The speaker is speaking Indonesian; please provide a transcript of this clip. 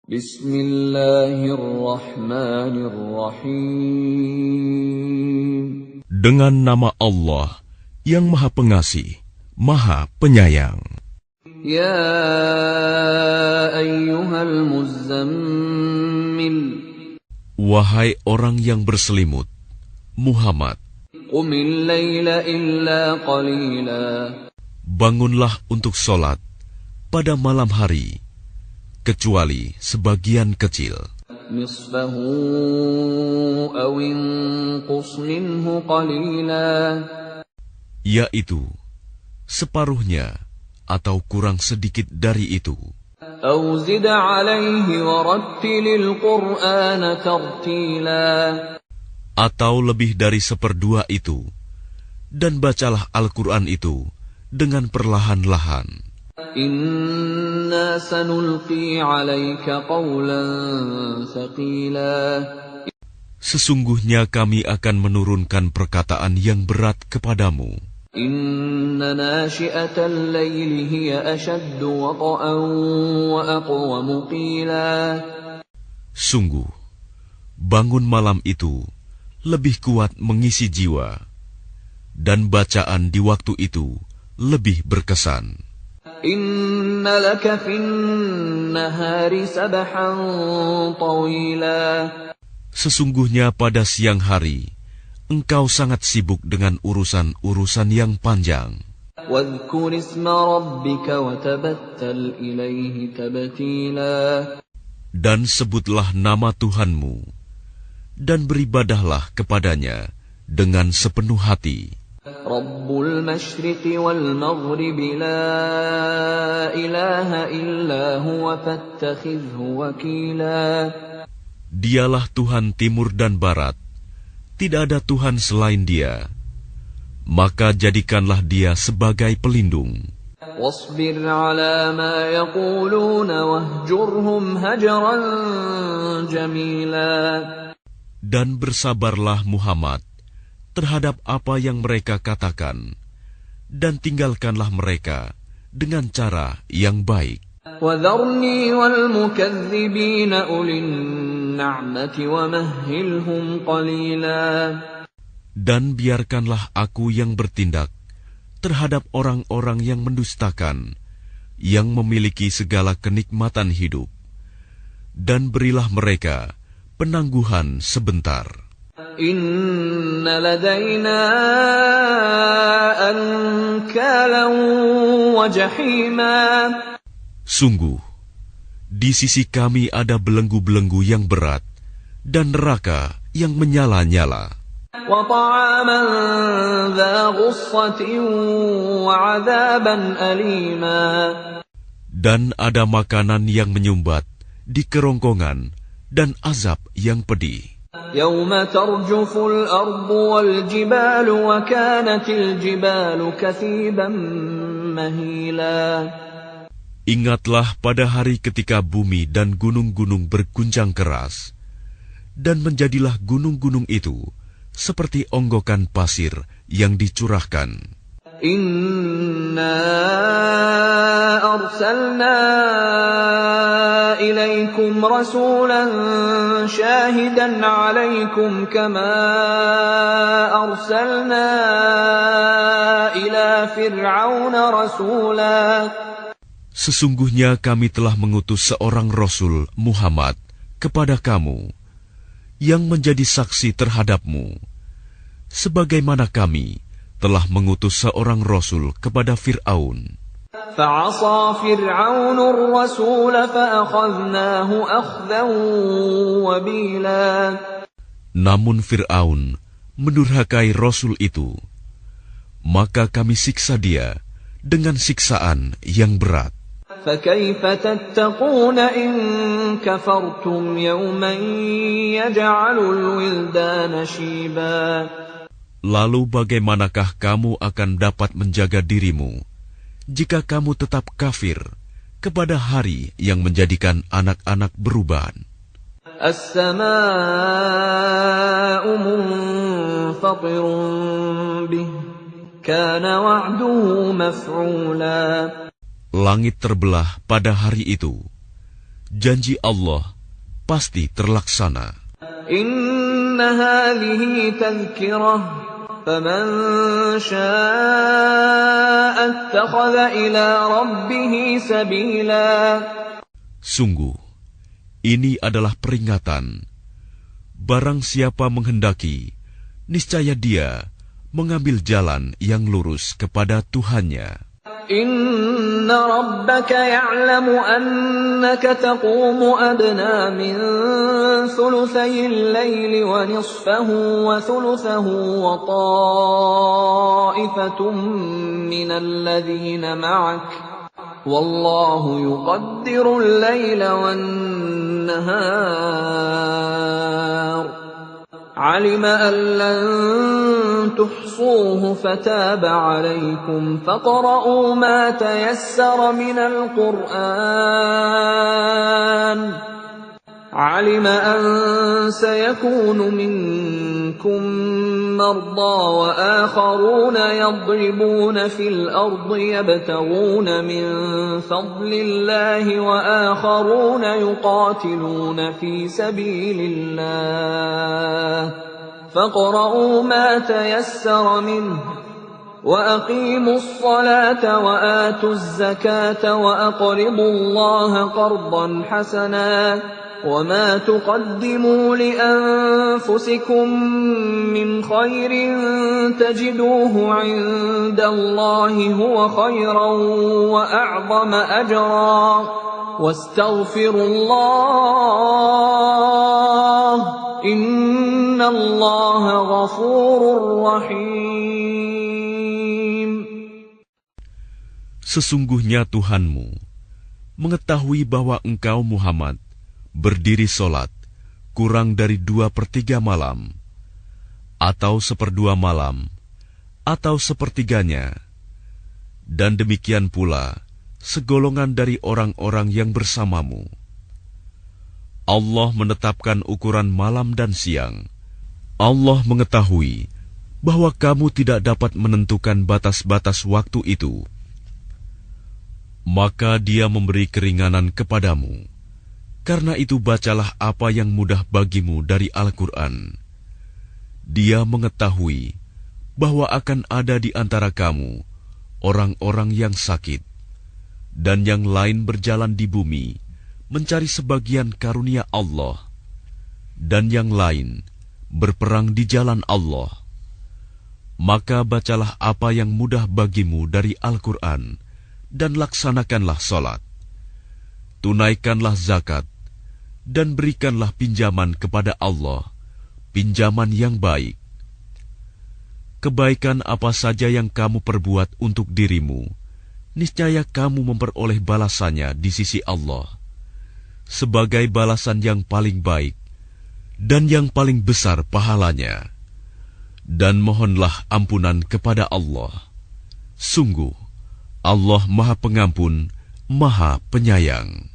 Bismillahirrahmanirrahim. Dengan nama Allah yang Maha Pengasih, Maha Penyayang. Ya ayyuhal muzzammil. Wahai orang yang berselimut, Muhammad, Qumil laila illa qalila. Bangunlah untuk sholat pada malam hari, kecuali sebagian kecil. Nisfahu aw inqus minhu qalila. Yaitu separuhnya atau kurang sedikit dari itu. Aw zid alaihi warattilil Qur'ana tartila. Atau lebih dari seperdua itu, dan bacalah Al-Quran itu dengan perlahan-lahan. Inna sanulqi 'alaika qawlan thaqila. Sesungguhnya kami akan menurunkan perkataan yang berat kepadamu. Inna nashi'atal layli hiya ashaddu wata'an wa aqwamu qila. Sungguh, bangun malam itu lebih kuat mengisi jiwa, dan bacaan di waktu itu lebih berkesan. Inna laka fin nahari sabahan tawila. Sesungguhnya pada siang hari, engkau sangat sibuk dengan urusan-urusan yang panjang. Wadhkur isma rabbika wa tabattal ilaihi tabtila. Dan sebutlah nama Tuhanmu, dan beribadahlah kepadanya dengan sepenuh hati. Rabbul masyriqi wal maghribi la ilaha illa huwa fattakhidhu wakila. Dialah Tuhan timur dan barat, tidak ada Tuhan selain Dia, maka jadikanlah Dia sebagai pelindung. Wasbir ala ma yaquluna wahjurhum hajran jamila. Dan bersabarlah Muhammad terhadap apa yang mereka katakan, dan tinggalkanlah mereka dengan cara yang baik. وَذَرْنِي وَالْمُكَذِّبِينَ أُولِي النَّعْمَةِ وَمَهِّلْهُمْ قَلِيلًا. Dan biarkanlah aku yang bertindak terhadap orang-orang yang mendustakan, yang memiliki segala kenikmatan hidup, dan berilah mereka penangguhan sebentar. Inna ladaina ankalan wa jahima. Sungguh, di sisi kami ada belenggu-belenggu yang berat dan neraka yang menyala-nyala. Wa ta'aman dha ghussatin wa 'adzaban alima. Dan ada makanan yang menyumbat di kerongkongan dan azab yang pedih. Yawma tarjuful ardu wal jibalu wa kanatil jibalu kathiban mahila. Ingatlah pada hari ketika bumi dan gunung-gunung berguncang keras, dan menjadilah gunung-gunung itu seperti onggokan pasir yang dicurahkan. Inna arsalna ilaikum rasulan syahidan alaikum kama arsalna ila fir'auna rasula. Sesungguhnya kami telah mengutus seorang Rasul Muhammad kepada kamu, yang menjadi saksi terhadapmu, sebagaimana kami telah mengutus seorang Rasul kepada Fir'aun. فَعَصَى فِرْعَوْنُ الرَّسُولَ فَأَخَذْنَاهُ أَخْذًا وَبِيلًا. Namun Fir'aun mendurhakai Rasul itu, maka kami siksa dia dengan siksaan yang berat. فَكَيْفَ تَتَّقُونَ إِن كَفَرْتُمْ يَوْمًا يَجْعَلُ الْوِلْدَانَ شِيبًا. Lalu bagaimanakah kamu akan dapat menjaga dirimu jika kamu tetap kafir kepada hari yang menjadikan anak-anak beruban? As-samaa'u munfatirun bih, kana wa'duhu maf'ula. Langit terbelah pada hari itu, janji Allah pasti terlaksana. Inna hadhihi tadhkirah faman syaa'a ittakhadha ila rabbih sabila. Sungguh, ini adalah peringatan. Barang siapa menghendaki, niscaya dia mengambil jalan yang lurus kepada Tuhannya. Inna rabbaka ya'lamu annaka taqumu adna min thuluthayil layli wa nisfahu wa thuluthahu wa ta'ifatun minal ladhina ma'ak wallahu yuqaddiru al-layla wan-nahar علم أن لن تحصوه فتاب عليكم فاقرؤوا ما تيسر من القرآن علم أن سيكون منكم مرضى وآخرون يضربون في الأرض يبتغون من فضل الله وآخرون يقاتلون في سبيل الله فاقرؤوا ما تيسر منه وأقيموا الصلاة وآتوا الزكاة وأقرضوا الله قرضا حسنا وما تقدموا لأنفسكم من خير تجدوه عند الله هو خيرا وأعظم أجرا واستغفروا الله إن الله غفور رحيم. Sesungguhnya Tuhanmu mengetahui bahwa engkau Muhammad berdiri solat kurang dari 2/3 malam, atau 1/2 malam, atau 1/3-nya, dan demikian pula segolongan dari orang-orang yang bersamamu. Allah menetapkan ukuran malam dan siang. Allah mengetahui bahwa kamu tidak dapat menentukan batas-batas waktu itu. Maka Dia memberi keringanan kepadamu. Karena itu bacalah apa yang mudah bagimu dari Al-Quran. Dia mengetahui bahwa akan ada di antara kamu orang-orang yang sakit, dan yang lain berjalan di bumi mencari sebagian karunia Allah, dan yang lain berperang di jalan Allah. Maka bacalah apa yang mudah bagimu dari Al-Quran, dan laksanakanlah salat. Tunaikanlah zakat, dan berikanlah pinjaman kepada Allah, pinjaman yang baik. Kebaikan apa saja yang kamu perbuat untuk dirimu, niscaya kamu memperoleh balasannya di sisi Allah, sebagai balasan yang paling baik, dan yang paling besar pahalanya. Dan mohonlah ampunan kepada Allah. Sungguh, Allah Maha Pengampun, Maha Penyayang.